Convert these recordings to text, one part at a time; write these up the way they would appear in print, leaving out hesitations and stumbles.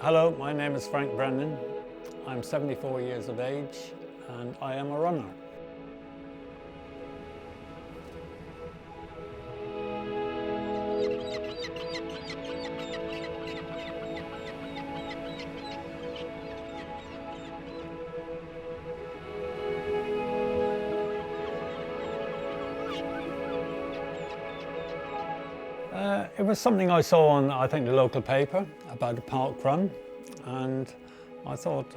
Hello, my name is Frank Brennan. I'm 74 years of age and I am a runner. It was something I saw on, I think, the local paper about a park run, and I thought,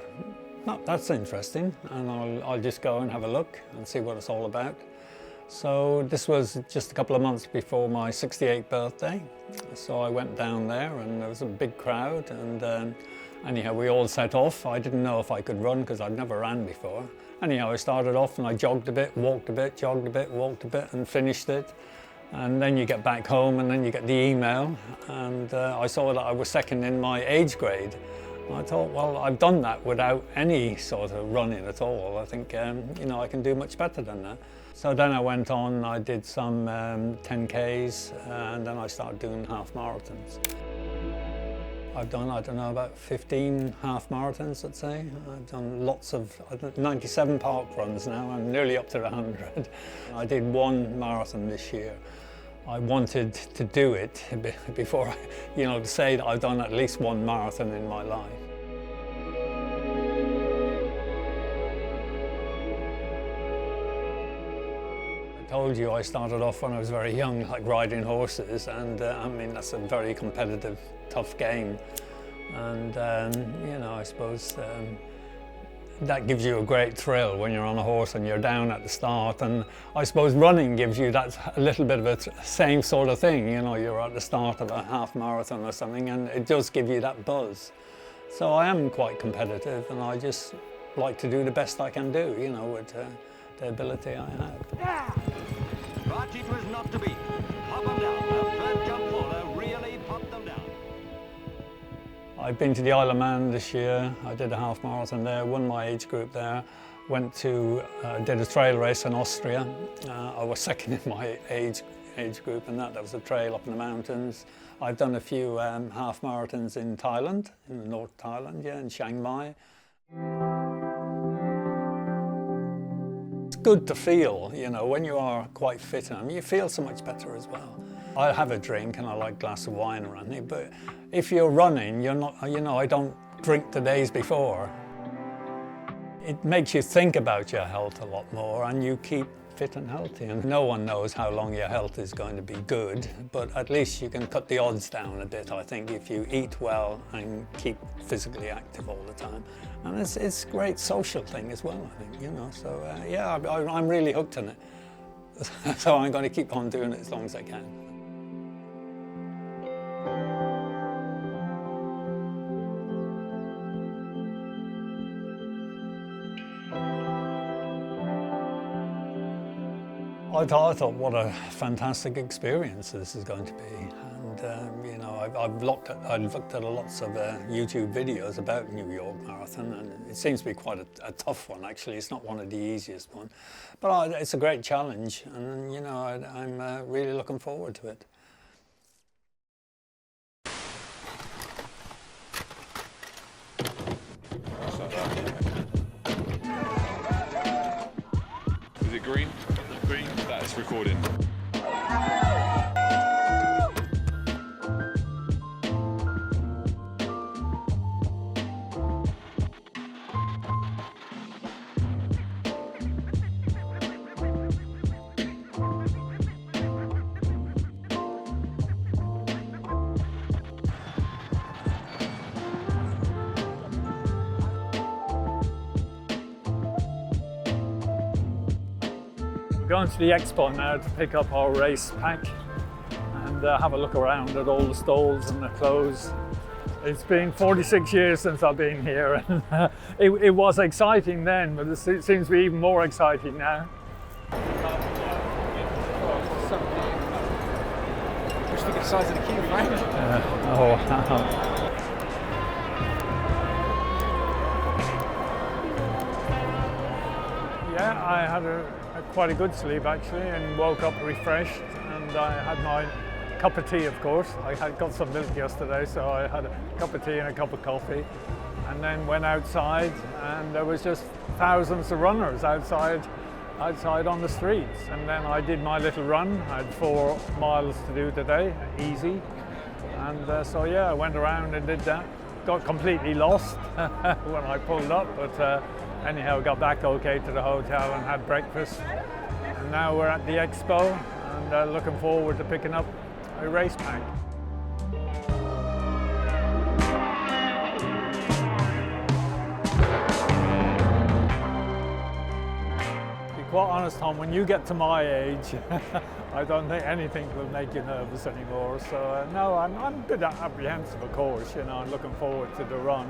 no, that's interesting, and I'll just go and have a look and see what it's all about. So this was just a couple of months before my 68th birthday, so I went down there and there was a big crowd, and anyhow we all set off. I didn't know if I could run because I'd never ran before. Anyhow, I started off and I jogged a bit, walked a bit, jogged a bit, walked a bit and finished it. And then you get back home and then you get the email, and I saw that I was second in my age grade. I thought, well, I've done that without any sort of running at all. I think, I can do much better than that. So then I went on, I did some 10Ks, and then I started doing half marathons. I've done, I don't know, about 15 half marathons, I'd say. I've done lots of, 97 park runs now. I'm nearly up to 100. I did one marathon this year. I wanted to do it before, to say that I've done at least one marathon in my life. I told you I started off when I was very young, like riding horses, and that's a very competitive, tough game. And, I suppose that gives you a great thrill when you're on a horse and you're down at the start. And I suppose running gives you that a little bit of a same sort of thing. You're at the start of a half marathon or something, and it does give you that buzz. So I am quite competitive, and I just like to do the best I can do, with the ability I have. Yeah. But it was not to be. Pop them down. The third jump caller really popped them down. I've been to the Isle of Man this year. I did a half marathon there, won my age group there. Went to, did a trail race in Austria. I was second in my age group, and that was a trail up in the mountains. I've done a few half marathons in Thailand, in North Thailand, in Chiang Mai. It's good to feel, when you are quite fit, you feel so much better as well. I have a drink and I like a glass of wine around me, but if you're running, you're not, I don't drink the days before. It makes you think about your health a lot more, and you keep fit and healthy. And no one knows how long your health is going to be good, but at least you can cut the odds down a bit, I think, if you eat well and keep physically active all the time. And it's a great social thing as well, I think, So I'm really hooked on it. So I'm going to keep on doing it as long as I can. I thought what a fantastic experience this is going to be, and I've looked at lots of YouTube videos about New York Marathon, and it seems to be quite a tough one. Actually, it's not one of the easiest ones, but it's a great challenge, and I'm really looking forward to it. Is it green? Green. That's recording. Going to the expo now to pick up our race pack and have a look around at all the stalls and the clothes. It's been 46 years since I've been here, and it was exciting then, but it seems to be even more exciting now. Just look at the size of the queue, Frank. Yeah, I had quite a good sleep actually, and woke up refreshed, and I had my cup of tea, of course. I had got some milk yesterday, so I had a cup of tea and a cup of coffee, and then went outside, and there was just thousands of runners outside on the streets. And then I did my little run. I had 4 miles to do today, easy. And so yeah, I went around and did that. Got completely lost when I pulled up, but anyhow, got back okay to the hotel and had breakfast. And now we're at the expo and looking forward to picking up a race pack. To be quite honest, Tom, when you get to my age, I don't think anything will make you nervous anymore. So no, I'm a bit apprehensive, of course. You know, I'm looking forward to the run,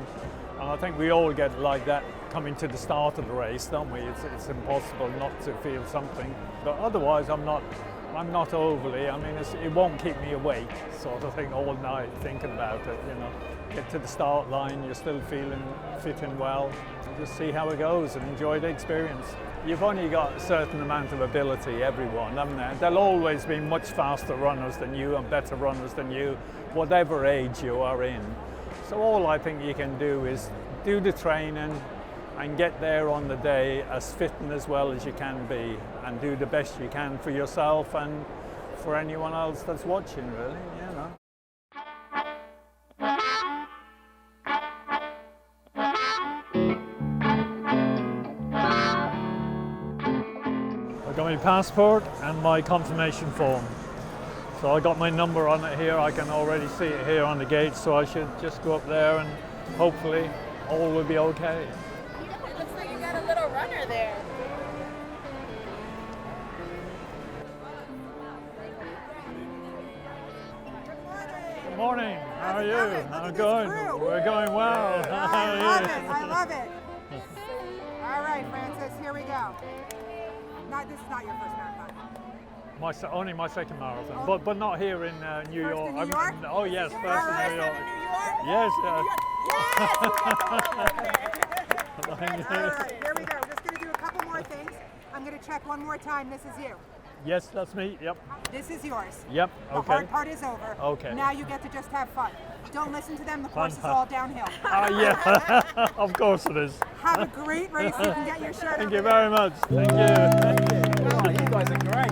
and I think we all get like that coming to the start of the race, don't we? It's impossible not to feel something. But otherwise, I'm not overly. I mean, it won't keep me awake, sort of thing, all night thinking about it. You know, get to the start line, you're still fitting well. Just see how it goes and enjoy the experience. You've only got a certain amount of ability, everyone, haven't they? There'll always be much faster runners than you and better runners than you, whatever age you are in. So all I think you can do is do the training and get there on the day as fit and as well as you can be, and do the best you can for yourself and for anyone else that's watching, really, you know. I got my passport and my confirmation form. So I got my number on it here. I can already see it here on the gate, so I should just go up there and hopefully all will be okay. It looks like you got a little runner there. Good morning. How are you? How's it going? We're going well. I love it. All right, Francis, here we go. This is not your first marathon. Only my second marathon, but not here in New First York. in New York? Oh yes, All first right, in New York. Yes. Yes. All right, here we go. Just going to do a couple more things. I'm going to check one more time. This is you. Yes, that's me. Yep. This is yours. Yep. The Okay. hard part is over. Okay. Now you get to just have fun. Don't listen to them. The course is all downhill. Yeah. Of course it is. Have a great race. You can get your shirt. Thank over you there. very much. Thank you. Oh, you guys are great.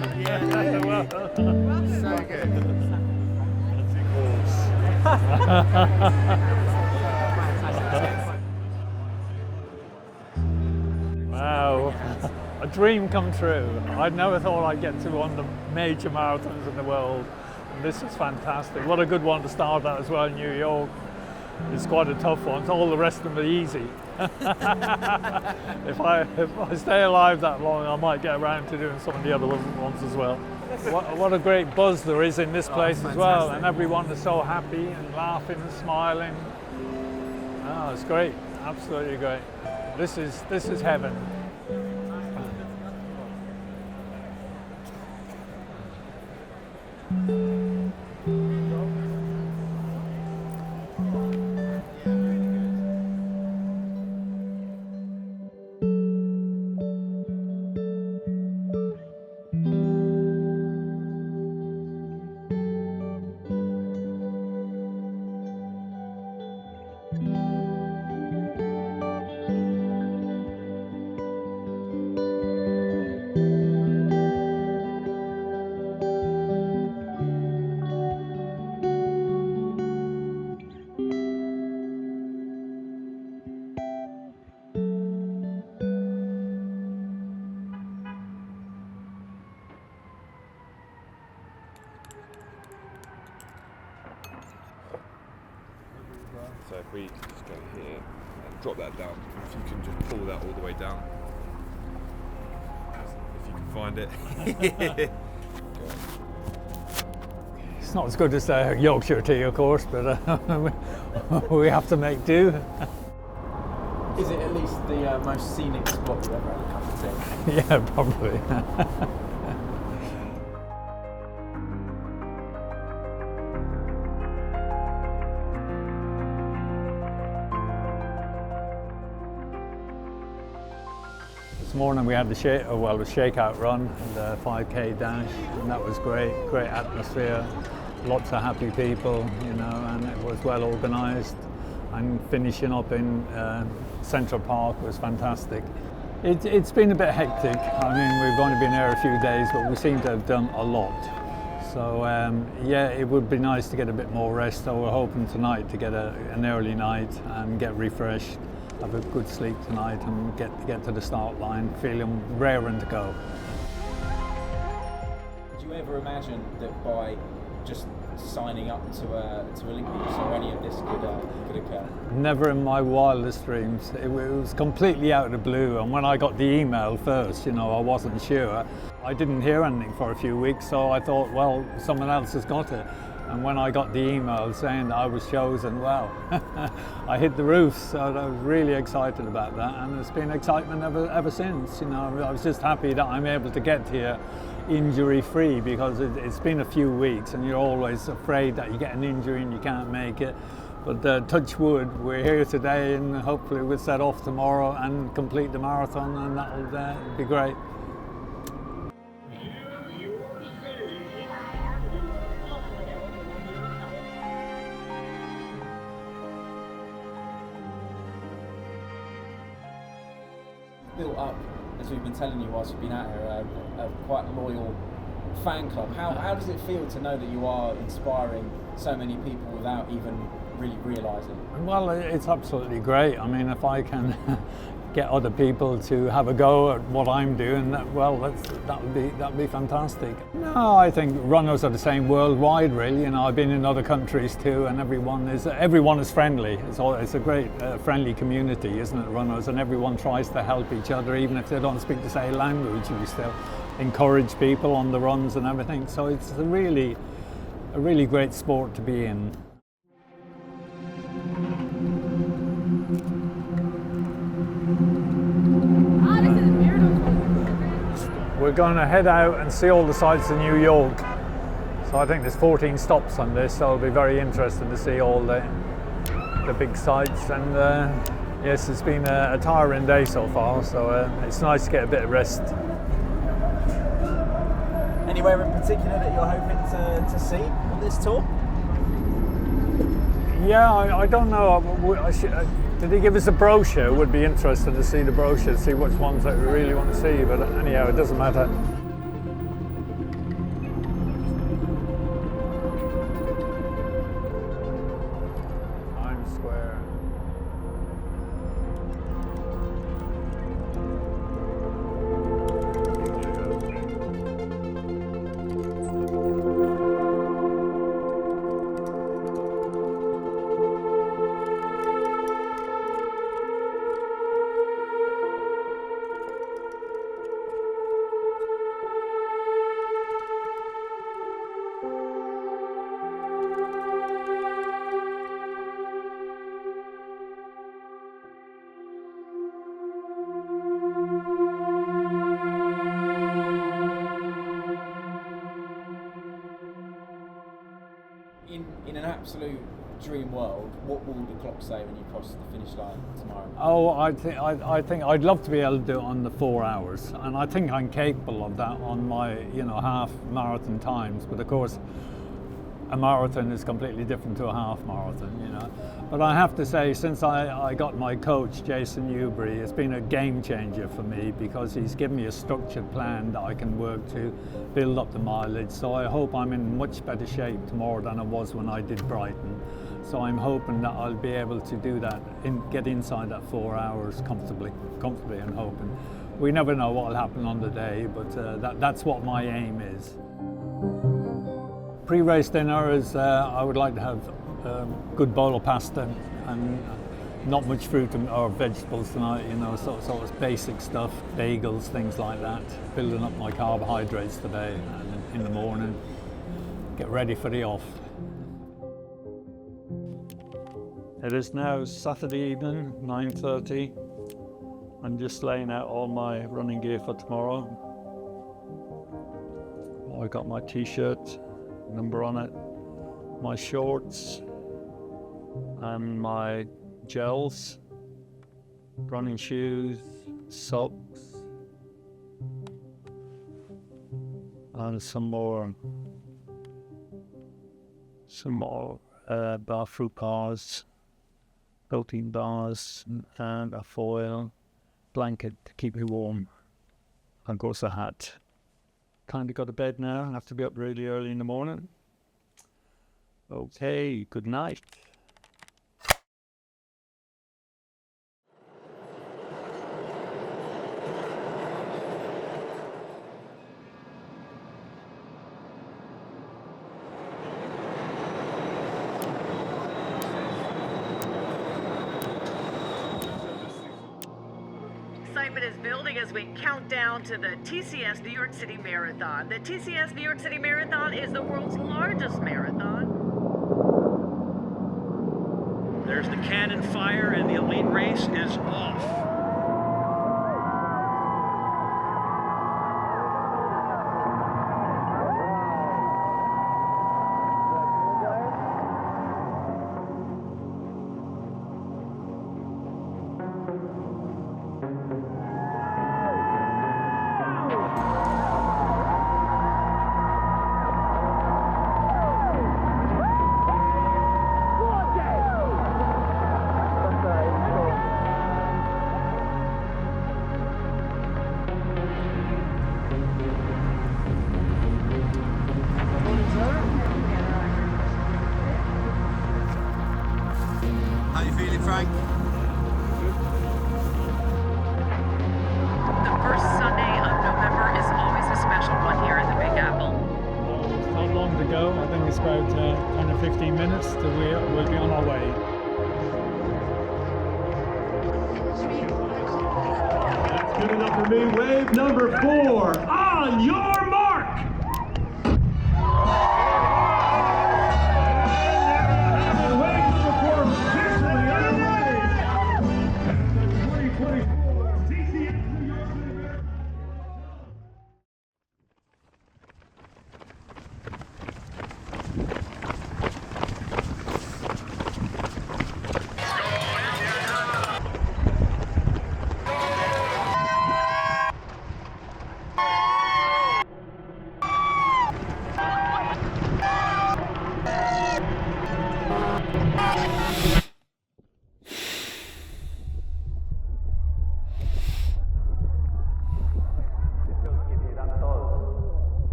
So good. Wow. A dream come true. I never thought I'd get to one of the major marathons in the world. And this is fantastic. What a good one to start at as well in New York. It's quite a tough one. So all the rest of them are easy. If I stay alive that long, I might get around to doing some of the other ones as well. What a great buzz there is in this place as well, and everyone is so happy and laughing and smiling. Oh, it's great, absolutely great. This is heaven. So if we just go here and drop that down, if you can just pull that all the way down, if you can find it. It's not as good as Yorkshire tea, of course, but we have to make do. Is it at least the most scenic spot you've ever had a cup of tea? Yeah, probably. This morning we had the shakeout run, the 5K dash, and that was great atmosphere. lots of happy people, you know, and it was well organised. And finishing up in Central Park was fantastic. It's been a bit hectic. I mean, we've only been there a few days, but we seem to have done a lot. So yeah, it would be nice to get a bit more rest. So we're hoping tonight to get an early night and get refreshed, have a good sleep tonight, and get to the start line feeling raring to go. Did you ever imagine that by just signing up to Olympics or any of this could occur? Never in my wildest dreams. It was completely out of the blue, and when I got the email first, you know, I wasn't sure. I didn't hear anything for a few weeks, so I thought, well, someone else has got it. And when I got the email saying that I was chosen, well, I hit the roof, so I was really excited about that, and there's been excitement ever since. You know, I was just happy that I'm able to get here injury-free, because it's been a few weeks and you're always afraid that you get an injury and you can't make it. But touch wood, we're here today, and hopefully we'll set off tomorrow and complete the marathon, and that'll be great. Built up, as we've been telling you whilst we've been out here, a quite loyal fan club. How does it feel to know that you are inspiring so many people without even really realising? Well, it's absolutely great. I mean, if I can get other people to have a go at what I'm doing, that would be fantastic. No, I think runners are the same worldwide, really. You know, I've been in other countries too, and everyone is friendly. It's a great friendly community, isn't it, runners? And everyone tries to help each other, even if they don't speak the same language. We still encourage people on the runs and everything. So it's a really great sport to be in. We're going to head out and see all the sights of New York. So I think there's 14 stops on this, so it'll be very interesting to see all the big sights. And yes, it's been a tiring day so far, so it's nice to get a bit of rest. Anywhere in particular that you're hoping to see on this tour? Yeah, I don't know. Did he give us a brochure? Would be interested to see the brochure, see which ones that we really want to see. But anyhow, it doesn't matter. Times Square. In an absolute dream world, what will the clock say when you cross the finish line tomorrow? Oh, I think I'd love to be able to do it on the 4 hours, and I think I'm capable of that on my half marathon times. But of course, a marathon is completely different to a half marathon, you know. But I have to say, since I got my coach, Jason Newbury, it's been a game changer for me, because he's given me a structured plan that I can work to build up the mileage. So I hope I'm in much better shape tomorrow than I was when I did Brighton. So I'm hoping that I'll be able to do that, get inside that 4 hours comfortably and hoping. We never know what will happen on the day, but that's what my aim is. Pre-race dinner is, I would like to have a good bowl of pasta and not much fruit or vegetables tonight, you know, sort of basic stuff, bagels, things like that. Building up my carbohydrates today and in the morning, get ready for the off. It is now Saturday evening, 9:30. I'm just laying out all my running gear for tomorrow. I got my t-shirt, number on it, my shorts and my gels, running shoes, socks, and some more some more bar fruit bars, protein bars, and a foil blanket to keep me warm. And of course a hat. Kind of got to bed now. I have to be up really early in the morning. Okay, good night. Excitement is building as we count down to the TCS New York City Marathon. The TCS New York City Marathon is the world's largest marathon. There's the cannon fire and the elite race is off. How you feeling, Frank? The first Sunday of November is always a special one here in the Big Apple. How long to go? I think it's about 10 or 15 minutes till we'll be on our way. That's good enough for me. Wave number 4. On your mark. And wave number 4 officially underway. The 2024 TCS New York City Marathon.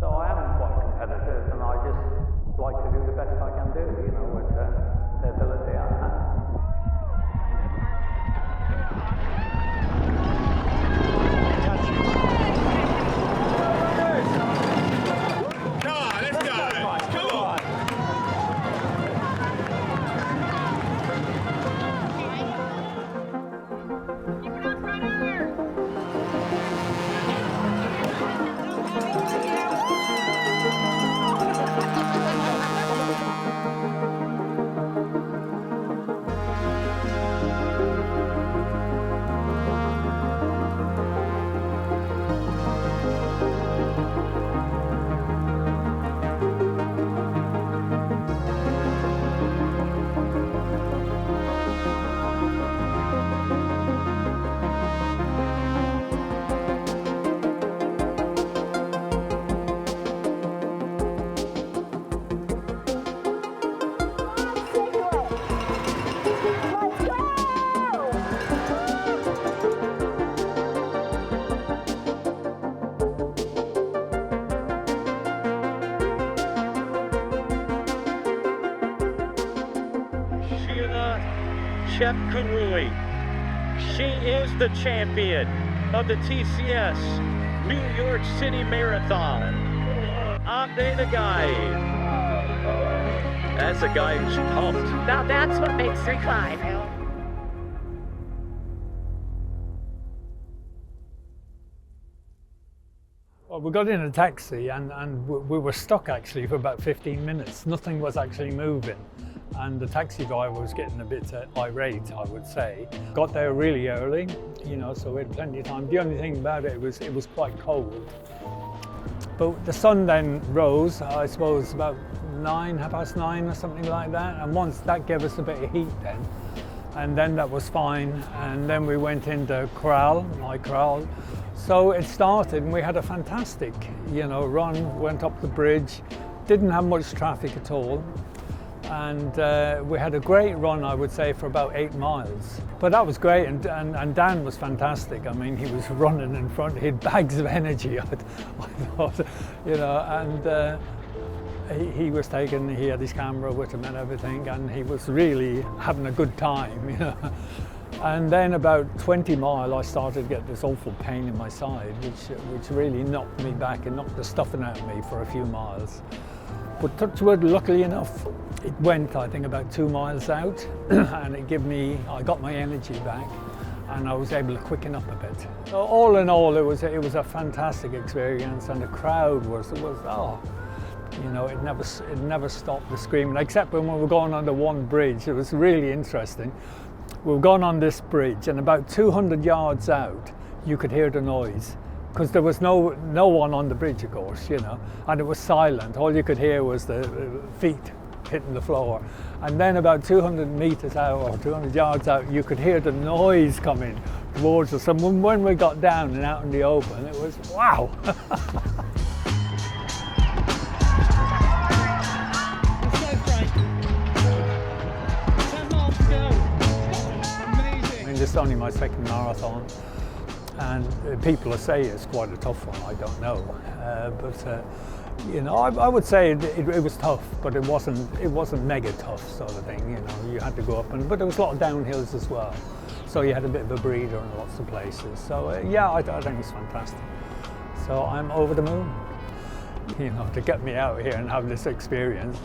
So I am quite competitive, and I just like to do the best I can do, you know, with the ability I have. Come on, let's go. Come on. Shep Karui. She is the champion of the TCS New York City Marathon. Ande the guy. That's a guy who's pumped. Now that's what makes her climb. Well, we got in a taxi and we were stuck actually for about 15 minutes. Nothing was actually moving. And the taxi driver was getting a bit irate, I would say. Got there really early, you know, so we had plenty of time. The only thing about it was quite cold. But the sun then rose, I suppose, about 9:30 or something like that. And once that gave us a bit of heat then. And then that was fine. And then we went into my corral. So it started and we had a fantastic, you know, run, went up the bridge. Didn't have much traffic at all. and we had a great run, I would say, for about 8 miles. But that was great, and Dan was fantastic. I mean, he was running in front, he had bags of energy, I thought, you know, and he was he had his camera with him and everything, and he was really having a good time, you know. And then about 20 miles, I started to get this awful pain in my side, which really knocked me back and knocked the stuffing out of me for a few miles. But touch wood, luckily enough, it went, I think, about 2 miles out, and I got my energy back, and I was able to quicken up a bit. So all in all, it was a fantastic experience, and the crowd was you know, it never stopped the screaming, except when we were going under one bridge. It was really interesting. We were going on this bridge, and about 200 yards out, you could hear the noise, because there was no one on the bridge, of course, you know, and it was silent. All you could hear was the feet hitting the floor. And then about 200 meters out, or 200 yards out, you could hear the noise coming towards us. And when we got down and out in the open, it was wow. This is only my second marathon, and people say it's quite a tough one. I don't know, but you know, I would say it was tough, but it wasn't mega tough sort of thing. You know, you had to go up, but there was a lot of downhills as well, so you had a bit of a breather in lots of places. So yeah, I think it's fantastic. So I'm over the moon. You know, to get me out here and have this experience.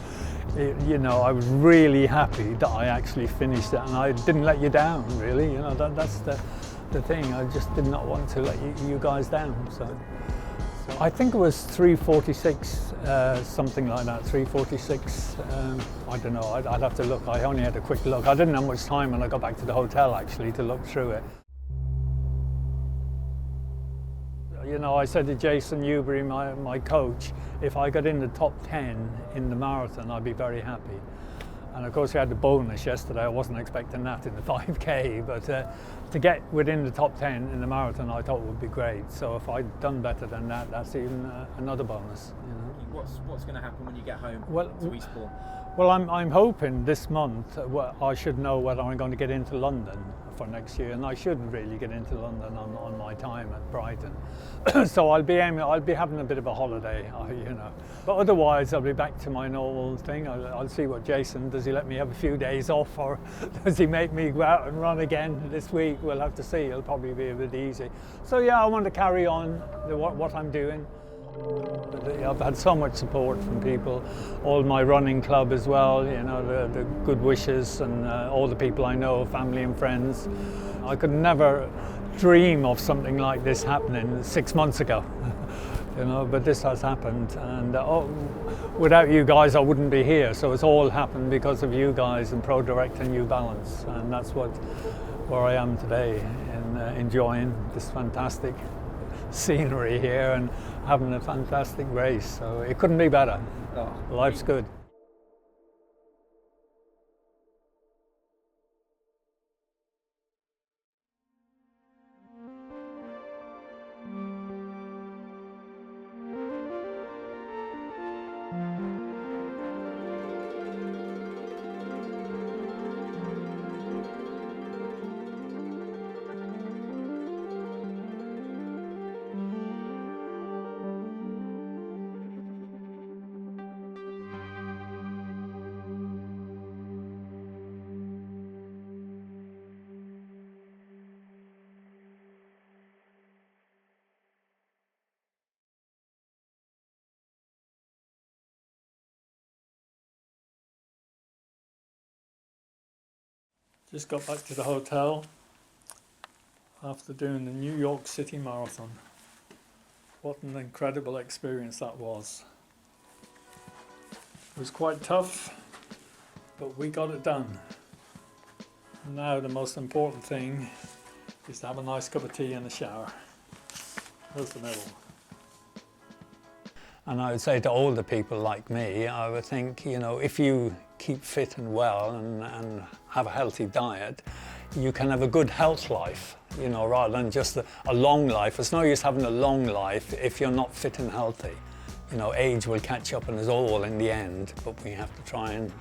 You know, I was really happy that I actually finished it, and I didn't let you down, really. You know, that's the thing. I just did not want to let you guys down. So I think it was 3:46, something like that. 3:46. I don't know. I'd have to look. I only had a quick look. I didn't have much time when I got back to the hotel actually to look through it. You know, I said to Jason Newbury, my coach, if I got in the top 10 in the marathon, I'd be very happy. And of course, we had the bonus yesterday. I wasn't expecting that in the 5K, but to get within the top 10 in the marathon, I thought would be great. So if I'd done better than that, that's even another bonus. You know? What's going to happen when you get home to Eastbourne? Well, I'm hoping this month I should know whether I'm going to get into London for next year, and I should really get into London on my time at Brighton. So I'll be having a bit of a holiday, you know. But otherwise, I'll be back to my normal thing. I'll see what Jason does. He let me have a few days off, or does he make me go out and run again this week? We'll have to see. It'll probably be a bit easy. So yeah, I want to carry on what I'm doing. I've had so much support from people, all my running club as well, you know, the good wishes, and all the people I know, family and friends. I could never dream of something like this happening 6 months ago, you know, but this has happened, and without you guys I wouldn't be here, so it's all happened because of you guys and ProDirect and New Balance, and that's where I am today, and enjoying this fantastic scenery here and having a fantastic race. So it couldn't be better. Life's good. Just got back to the hotel after doing the New York City Marathon. What an incredible experience that was. It was quite tough, but we got it done. Now the most important thing is to have a nice cup of tea and a shower. There's the middle. And I would say to older people like me, I would think, you know, if you keep fit and well and have a healthy diet, you can have a good health life, you know, rather than just a long life. It's no use having a long life if you're not fit and healthy. You know, age will catch up on us all in the end, but we have to try and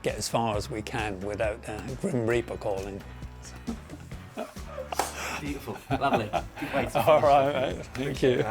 get as far as we can without Grim Reaper calling. Beautiful, lovely. Good way to All right, mate. Thank you.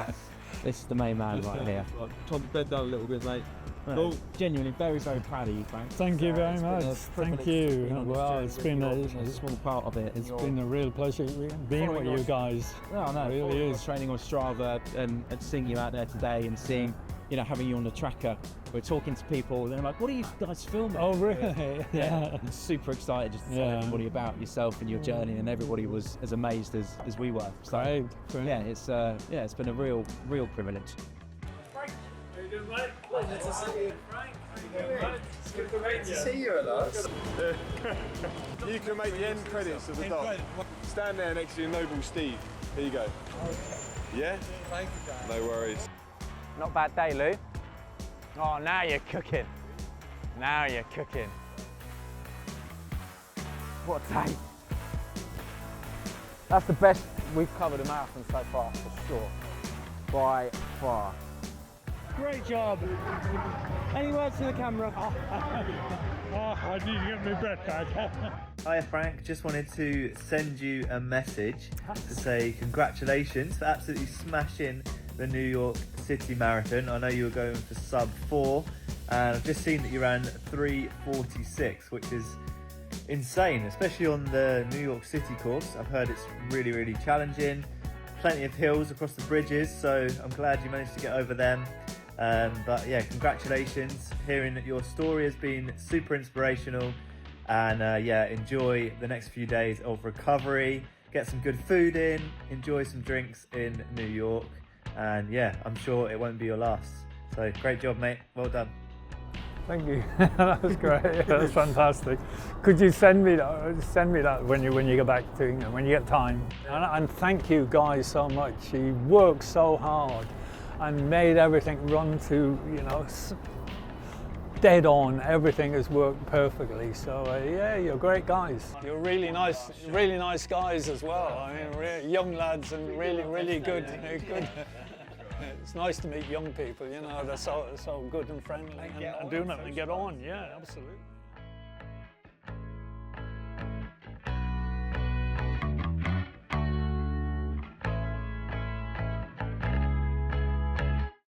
This is the main man right here. Try to bed down a little bit, mate. Cool. Genuinely very, very proud of you, Frank. Thank you very much. Thank you. Well, it's been a small part of it. It's been a real pleasure being with you guys. No, no, it really is. Training on Strava and seeing you out there today and seeing, you know, having you on the tracker. We're talking to people and they're like, what are you guys filming? Oh, really? Yeah. Super excited just to tell everybody about yourself and your journey, and everybody was as amazed as we were. So, yeah, it's been a real privilege. Frank, how you doing, mate? Pleasure to see you, Frank. How you doing, mate? It's great to see you at last. You can make the end credits of the doc. Stand there next to your noble Steve. Here you go. Yeah? Thank you, guys. No worries. Not a bad day, Lou. Oh, now you're cooking. Now you're cooking. What a day. That's the best we've covered a marathon so far, for sure. By far. Great job. Any words to the camera? I need to get my breath back. Hi Frank, just wanted to send you a message to say congratulations for absolutely smashing the New York City Marathon. I know you were going for sub 4 and I've just seen that you ran 3:46, which is insane, especially on the New York City course. I've heard it's really, really challenging, plenty of hills across the bridges, so I'm glad you managed to get over them. But yeah, congratulations. Hearing that your story has been super inspirational, and yeah, enjoy the next few days of recovery, get some good food in, enjoy some drinks in New York, and yeah, I'm sure it won't be your last. So great job, mate. Well done. Thank you. That was great. That was fantastic. Could you send me that when you get back to, when you get time? And thank you guys so much. You worked so hard and made everything run to, you know, dead on. Everything has worked perfectly. So yeah, you're great guys. You're really nice guys as well. I mean, really young lads and really good. It's nice to meet young people, you know, they're so good and friendly and do nothing and get on. Yeah, absolutely.